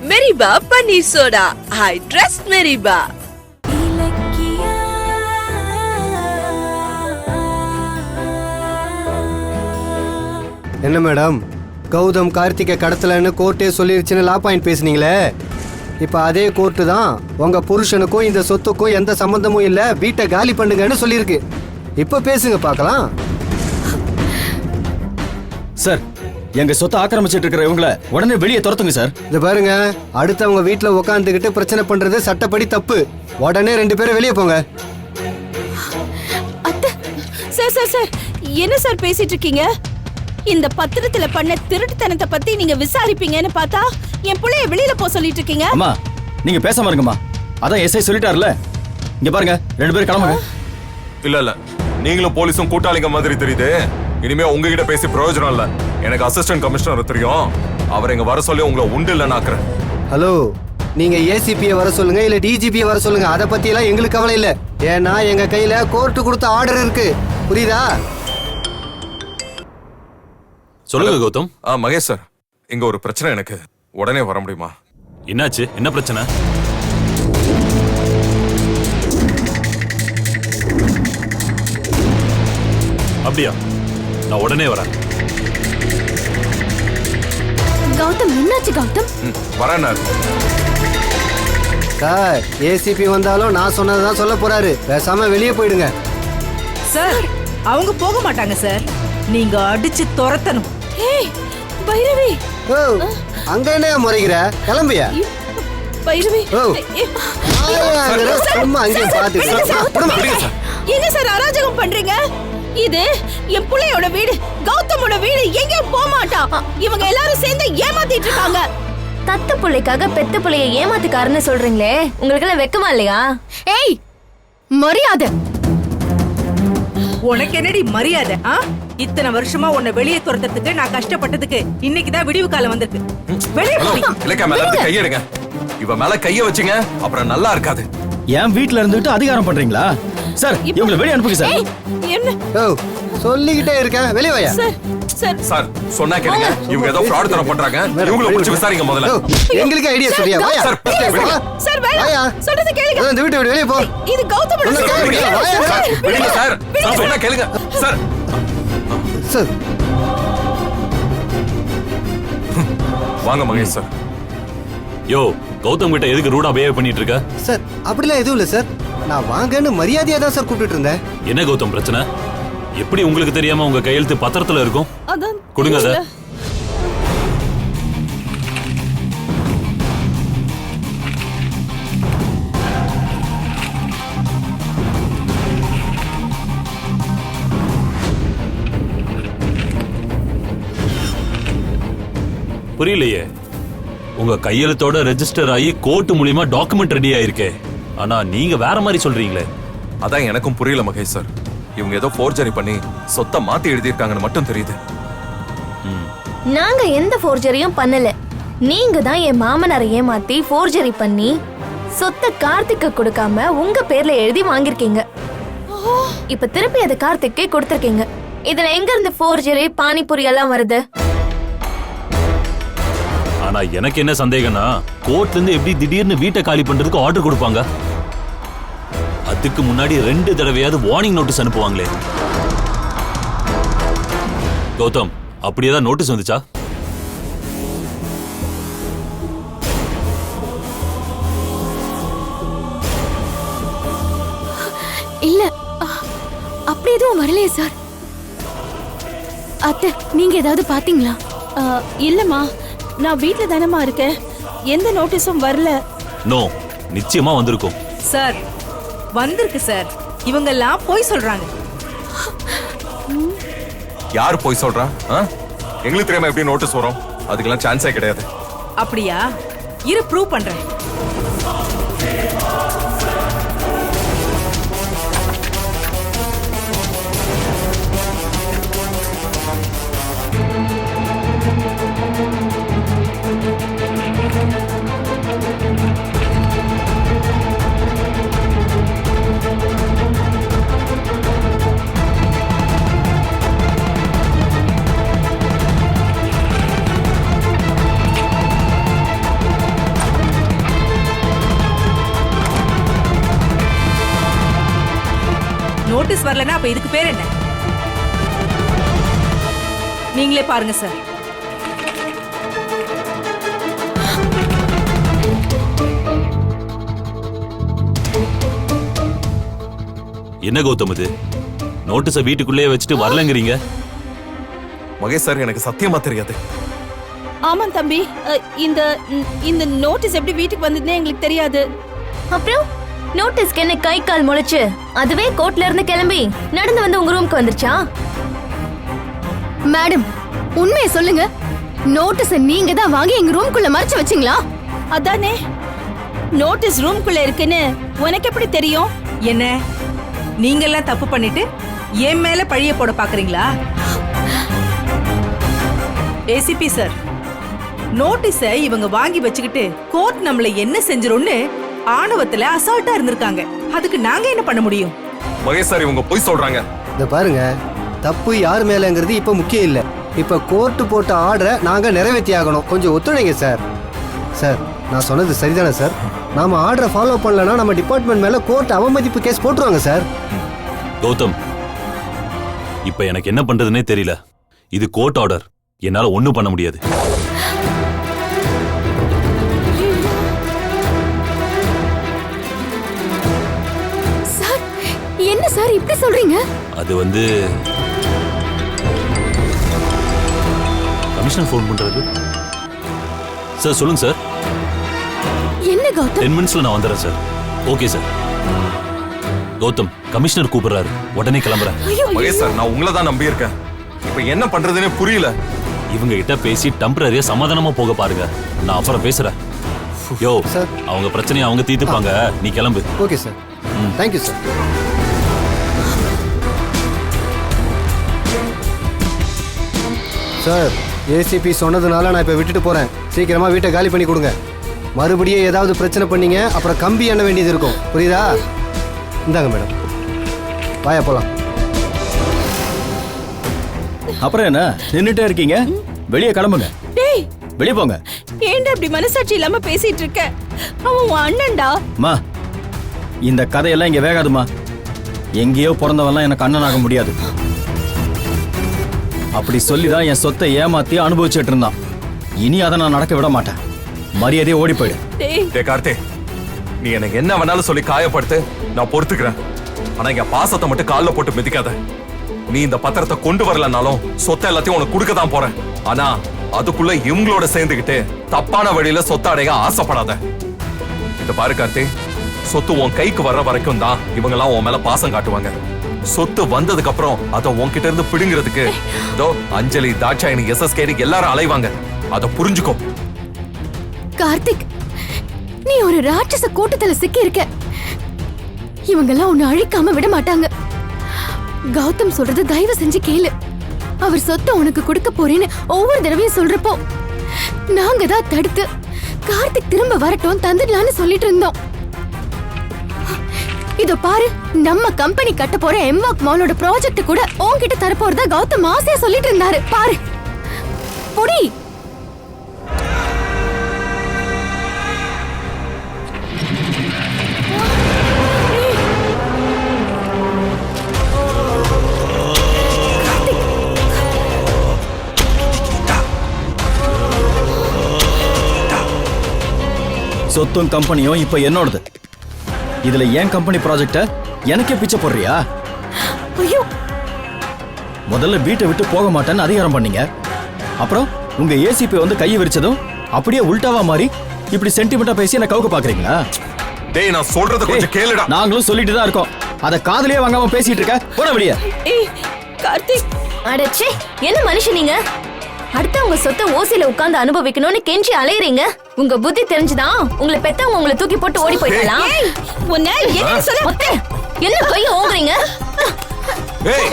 மெரிபா paneer soda. I trust மெரிபா. என்ன madam, Gautham Karthigai கடத்தலன்னு கோர்ட்டே சொல்லிருச்சுன்னு லா point பேசுனீங்களே, இப்போ அதே கோர்ட்டு தான் உங்க புருஷனுக்கும் இந்த சொத்துக்கும் எந்த சம்பந்தமும் இல்லை, வீட்டை காலி பண்ணுங்கன்னு சொல்லியிருக்கு. இப்போ பேசுங்க பார்க்கலாம். சார், எங்க சொத்தை ஆக்கிரமிச்சிட்டு இருக்கிற இவங்கள உடனே வெளியே துரத்துங்க சார். இது பாருங்க, அடுத்தவங்க வீட்டில் உட்காந்துக்கிட்டு பிரச்சனை பண்றது சட்டப்படி தப்பு. உடனே 2 பேரும் வெளியே போங்க. சார் சார் சார், என்ன சார் பேசிட்டு இருக்கீங்க? இந்த பத்திரத்துல பண்ண திருட்டுத்தனத்தை பத்தி நீங்க விசாரிப்பீங்கன்னு பார்த்தா என் புள்ளைய வெளியில போ சொல்லிட்டு இருக்கீங்க. அம்மா, நீங்க பேசாம இருங்கம்மா. அதான் எஸ்ஐ சொல்லிட்டாருல. இங்க பாருங்க, 2 பேரும் கிளம்புங்க. இல்ல நீங்களும் போலீஸும் கூட்டாளிங்க மாதிரி தெரியுது. இனிமே உங்ககிட்ட பேசி பிரயோஜனம் இல்ல. எனக்கு அசிஸ்டன்ட் கமிஷனர் தெரியும், அவர் இங்க வர சொல்லி உங்களை உண்டு இல்லைன்னு ஆக்குறேன். ஹலோ, நீங்க ஏசிபியை வர சொல்லுங்க இல்ல டிஜிபியை வர சொல்லுங்க, அதை பத்தி எல்லாம் எங்களுக்கு கவலை இல்ல. ஏன்னா எங்க கையில கோர்ட்டு கொடுத்த ஆர்டர் இருக்கு, புரியுதா? சொல்லுங்க கௌதம். மகேஷ் சார், இங்க ஒரு பிரச்சனை, எனக்கு உடனே வர முடியுமா? என்னாச்சு? என்ன பிரச்சனை? அப்படியா, நான் உடனே வரேன். கௌதம், என்னாச்சு கௌதம்? வரேன் சார், ஏசிபி வந்தாலும் நான் சொன்னதான் சொல்ல போறாரு, பேசாம வெளியே போயிடுங்க. சார், அவங்க போக மாட்டாங்க சார், நீங்க அடிச்சு துரத்தணும். ஏய் பைரவி, ஓ, அங்க என்ன முறைகிற? கிளம்பியா? பைரவி, ஓ, சும்மா அங்கே பாத்துக்க. என்ன சார் அராஜகம் பண்றீங்க? இது என் புள்ளையோட வீடு, கௌதமோட வீடு, எங்கேயும் போக மாட்டான். இவங்க எல்லாரும் சேர்ந்து ஏமாத்திட்டு இருக்காங்க. தத்த புள்ளைக்காக பெத்த புள்ளைய ஏமாத்துக்காரன்னு சொல்றீங்களே, உங்களுக்கு எல்லாம் வெக்கமா இல்லையா? ஏய், மரியாதை. உனக்கு என்னடி மரியாதை? இத்தனை வருஷமா உன்னை வெளியே துரத்துறதுக்கு நான் கஷ்டப்பட்டதுக்கு இன்னைக்குதான் விடிவு காலம் வந்திருக்கு. வெளியே இலக்கா மேல கையெடுங்க. இவ மேல கைய வச்சுங்க, அப்புறம் நல்லா இருக்காது. என் வீட்டுல இருந்துட்டு அதிகாரம் பண்றீங்களா? சார், இவங்களை வெளியே அனுப்புங்க சார். என்ன? ஓ, சொல்லிக்கிட்டே இருக்கேன், வெளியே வாயா. சார் சார் சார், சொன்னா கேளுங்க. இவங்க ஏதோ ஃப்ராட் தர பண்றாங்க. இவங்கள பிடிச்சு விசாரிங்க முதல்ல. எங்களுக்கு ஐடியா சொல்லியா? வாயா. சார் வேணாம், சொல்றது கேளுங்க. இந்த வீட்டை விட்டு வெளியே போ. இது கௌதமோட விடுங்க சார், சொன்னா கேளுங்க சார். சார், வாங்க மகேஷ் சார். யோ, கௌதம் கிட்ட எதுக்கு ரூடா பிஹேவ் பண்ணிட்டு இருக்க? சார், அப்படிலாம் எதுவும் இல்லை சார், நான் வாங்கன்னு மரியாதையா தான் சார் கூப்பிட்டு இருந்தேன். என்ன கௌதம் பிரச்சனை? எப்படி உங்களுக்கு தெரியாம உங்க கையெழுத்து பத்திரத்துல இருக்கும்? அதான் கொடுங்க அத. புரியலையே, உங்க கையெழுத்தோட ரெஜிஸ்டர் ஆகி கோர்ட் மூலியமா டாக்குமெண்ட் ரெடி ஆயிருக்கே, ஆனா நீங்க வேற மாதிரி சொல்றீங்களே. அதான் எனக்கும் புரியல மகேஷ் சார். இவங்க ஏதோ ஃபோர்ஜரி பண்ணி சொத்தை மாத்தி எழுதியிருக்காங்கன்னு மட்டும் தெரியுது. நாங்க எந்த ஃபோர்ஜரியும் பண்ணல. நீங்க தான் என் மாமனாரை ஏமாத்தி ஃபோர்ஜரி பண்ணி சொத்தை கார்த்திக்கு கொடுக்காம உங்க பேர்ல எழுதி வாங்கிருக்கீங்க. இப்ப திருப்பி அதை கார்த்திக்கே கொடுத்திருக்கீங்க. இதுல எங்க இருந்து ஃபோர்ஜரி பானிபூரி எல்லாம் வருது? ஆனா எனக்கு என்ன சந்தேகம்னா, கோர்ட்ல இருந்து எப்படி திடீர்னு வீட்டை காலி பண்றதுக்கு ஆர்டர் கொடுப்பாங்க? அதுக்கு முன்னாடி 2 தடவையாவது வார்னிங் நோட்டீஸ் அனுப்புவாங்களே. கௌதம், அப்படியேதான் நோட்டீஸ் வந்துச்சா? இல்ல, அப்படி எதுவும் வரலையே சார். அத்தை, நீங்க ஏதாவது பாத்தீங்களா? இல்லம்மா, நான் வீட்ல தானமா இருக்கேன், எந்த நோட்டீஸும் வரல. நோ, நிச்சயமா வந்திருக்கும் சார். வந்திருக்கு சார். இவங்க எல்லாம் போய் சொல்றாங்க. யார் போய் சொல்றா? எங்களுக்கு தெரியாம எப்படி நோட்டீஸ் வரும்? அதுக்கெல்லாம் சான்ஸே கிடையாது. அப்படியா? இரு, ப்ரூவ் பண்றேன். நோட்டீஸ் வரலன்னா அப்ப இதுக்கு பேர் என்ன? நீங்களே பாருங்க சார். என்ன கௌதம் இது? நோட்டீஸ வீட்டுக்குள்ளேயே வச்சுட்டு வரலங்கிறீங்க? மகேஷ் சார், எனக்கு சத்தியமா தெரியாது. ஆமா தம்பி, இந்த இந்த நோட்டீஸ் எப்படி வீட்டுக்கு வந்ததுன்னே எங்களுக்கு தெரியாது. அப்புறம் நோட்டீஸ்க்கு என்ன கை கால் முளைச்சு அதுவே கோர்ட்ல இருந்து கிளம்பி நடந்து வந்து உங்க ரூமுக்கு வந்துருச்சா? மேடம், உண்மையை சொல்லுங்க. நோட்டீஸ் நீங்க தான் வாங்கி எங்க ரூம்குள்ள மறைச்சு வச்சீங்களா? அதானே, நோட்டீஸ் ரூம்குள்ள இருக்குன்னு உனக்கு எப்படி தெரியும்? என்ன நீங்க எல்லாம் தப்பு பண்ணிட்டு என் மேல பழிய போட பாக்குறீங்களா? ஏசிபி சார், நோட்டீஸ இவங்க வாங்கி வச்சுக்கிட்டு கோர்ட் நம்மள என்ன செஞ்சிரும்னு ஆணவத்துல அசால்ட்டா இருந்திருக்காங்க. அதுக்கு நாங்க என்ன பண்ண முடியும்? மகேஷ் சார், இவங்க போய் சொல்றாங்க. இந்த பாருங்க, தப்பு யார் மேலங்கிறது இப்ப முக்கியம் இல்ல. இப்ப கோர்ட்டு போட்ட ஆர்டரை நாங்க நிறைவேற்றி ஆகணும். கொஞ்சம் ஒத்துழைங்க சார். சார், நான் சொன்னது சரிதானே சார்? நாம ஆர்டரை ஃபாலோ பண்ணலன்னா நம்ம டிபார்ட்மெண்ட் மேல கோர்ட் அவமதிப்பு கேஸ் போட்டுருவாங்க சார். கௌதம், இப்ப எனக்கு என்ன பண்றதுன்னே தெரியல. இது கோர்ட் ஆர்டர், என்னால ஒண்ணும் பண்ண முடியாது. சார், என்ன சார் இப்படி சொல்றீங்க? அது வந்து கமிஷனர் ஃபோன் பண்றது. சார் சொல்லுங்க சார். என்ன கௌதம்? 10 மினிட்ஸ்ல நான் வந்துடுறேன் sir. Okay sir. Gautham, commissioner கூப்பிடுறாரு, உடனே கிளம்புறேன். மகேஷ் சார், நான் உங்களை தான் நம்பி இருக்கேன். இப்ப என்ன பண்றதுன்னே புரியல. இவங்க கிட்ட பேசி டெம்பரரியா சமாதானமா போக பாருங்க. நான் அப்புறம் பேசுறேன். யோ சார். அவங்க பிரச்சனையை அவங்க தீர்த்துப்பாங்க, நீ கிளம்பு. Okay sir. Thank you sir. Sir, ACP சொன்னதுனால நான் இப்ப விட்டுட்டு போறேன். சீக்கிரமா வீட்டை காலி பண்ணி கொடுங்க. மறுபடியும் ஏதாவது பிரச்சனை பண்ணீங்க அப்புறம் கம்பி எண்ண வேண்டியது இருக்கும். புரியுதா? இந்தாங்க மேடம், வாயா போலாம். அப்புறம் என்ன நின்னுட்டே இருக்கீங்க? வெளியே கிளம்புங்க. டேய், வெளியே போங்க. ஏன்டா இப்படி மனசாட்சி இல்லாம பேசிட்டு இருக்க? அவன் உன் அண்ணன்டா. மா, இந்த கதையெல்லாம் இங்க வேகாதுமா. எங்கேயோ பிறந்தவெல்லாம் எனக்கு அண்ணனாக முடியாது. அப்படி சொல்லிதான் என் சொத்தை ஏமாத்தி அனுபவிச்சுட்டு இருந்தான். இனி அதை நான் நடக்க விட மாட்டேன். மரியாதையை ஓடி போயிடு. டேய் கார்த்தி, நீ எனக்கு என்ன வேணாலும் சொல்லி காயப்படுத்து, நான் பொறுத்துக்கிறேன். ஆனா இங்க பாசத்தை மட்டும் கால்ல போட்டு மிதிக்காத. நீ இந்த பத்திரத்தை கொண்டு வரலனாலும் சொத்தை எல்லாத்தையும் உனக்கு கொடுக்க தான் போறேன். ஆனா அதுக்குள்ள இவங்களோட சேர்ந்துகிட்டு தப்பான வழியில சொத்தை அடைய ஆசைப்படாத. இத பாரு கார்த்தி, சொத்து உன் கைக்கு வர்ற வரைக்கும் தான் இவங்க எல்லாம் உன் மேல பாசம் காட்டுவாங்க. சொத்து வந்ததுக்கு அப்புறம் அதை உன்கிட்ட இருந்து பிடுங்கிறதுக்கு இதோ அஞ்சலி, தாட்சாயணி, SSK எல்லாரும் அலைவாங்க. அதை புரிஞ்சுக்கோ. கார்த்திக், நீ ஒரு ராட்சச கூட்டத்துல சிக்கி இருக்க. இவங்கெல்லாம் உன்னை அழிக்காம விட மாட்டாங்க. கௌதம் சொல்றது தயவு செஞ்சு கேளு. அவர் சொத்தை உனக்கு கொடுக்க போறேன்னு ஒவ்வொரு தடவையும் சொல்றப்போ நாங்க தான் தடுத்து கார்த்திக் திரும்ப வரட்டும் தந்துடலான்னு சொல்லிட்டு இருந்தோம். இதோ பாரு, நம்ம கம்பெனி கட்ட போற எம்வாக் மாலோட ப்ராஜெக்ட் கூட உன்கிட்ட தரப்போறதா கௌதம் ஆசையா சொல்லிட்டு இருந்தாரு. பாரு பொடி. சொத்தும் கம்பெனியும் இப்ப என்னோடது. இதுல ஏன் கம்பெனி ப்ராஜெக்ட எனக்கே பிச்சை போடுறியா? ஐயோ, முதல்ல வீட்டை விட்டு போக மாட்டேன்னு அதிகாரம் பண்ணீங்க. அப்புறம் உங்க ஏசிபி வந்து கையை விரிச்சதும் அப்படியே உல்டாவா மாறி இப்படி சென்டிமெண்டா பேசி என்ன கவுக்க பாக்குறீங்களா? டேய், நான் சொல்றத கொஞ்சம் கேளுடா. நாங்களும் சொல்லிட்டு தான் இருக்கோம். அத காதுலயே வாங்காம பேசிட்டு இருக்க. போட வெளிய. ஏய் கார்த்திக், அடச்சே, என்ன மனுஷன் நீங்க? அடுத்தவங்க சொத்தை ஓசில உட்கார்ந்து அனுபவிக்கணும்னு கெஞ்சி அலையறீங்க. உங்க புத்தி தெரிஞ்சுதான் உங்களை பெத்தவங்க உங்களை தூக்கி போட்டு ஓடி போயிடலாம். உன்னை என்ன சொல்ல? ஒத்தே, என்ன கைய ஓங்குறீங்க? ஏய்,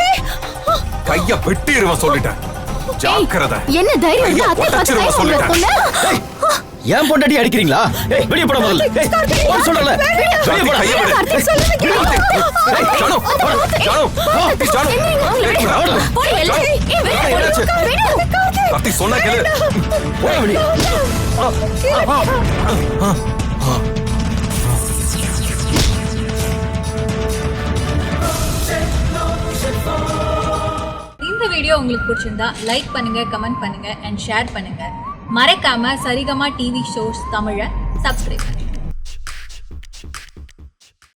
கைய வெட்டிடுவேன் சொல்லிட்டேன். ஜாக்கிரதை. என்ன தைரியம் கைய இருந்தா அத்தை பார்த்து உடைச்சிருவேன் கை சொல்லிட்டேன். சொல்லிட்டேன். ஏன் பொண்டாட்டி அடிக்கிறீங்களா? ஏய், வெளிய போட முதல்ல. ஏய், போட சொல்லல. வெளிய போட. கைய விடு. கார்த்திக், சொல்லுங்க கேளு. ஏய், ஜானு, ஜானு, ஜானு. போடி வெளிய. ஏய், வெளிய போடி. கார்த்தி, சொன்னா கேளு. போட வெளிய. வீடியோ உங்களுக்கு பிடிச்சிருந்தா லைக் பண்ணுங்க, கமெண்ட் பண்ணுங்க அண்ட் ஷேர் பண்ணுங்க. மறக்காம சரிகமா டிவி ஷோஸ் தமிழை சப்ஸ்கிரைப் பண்ணுங்க.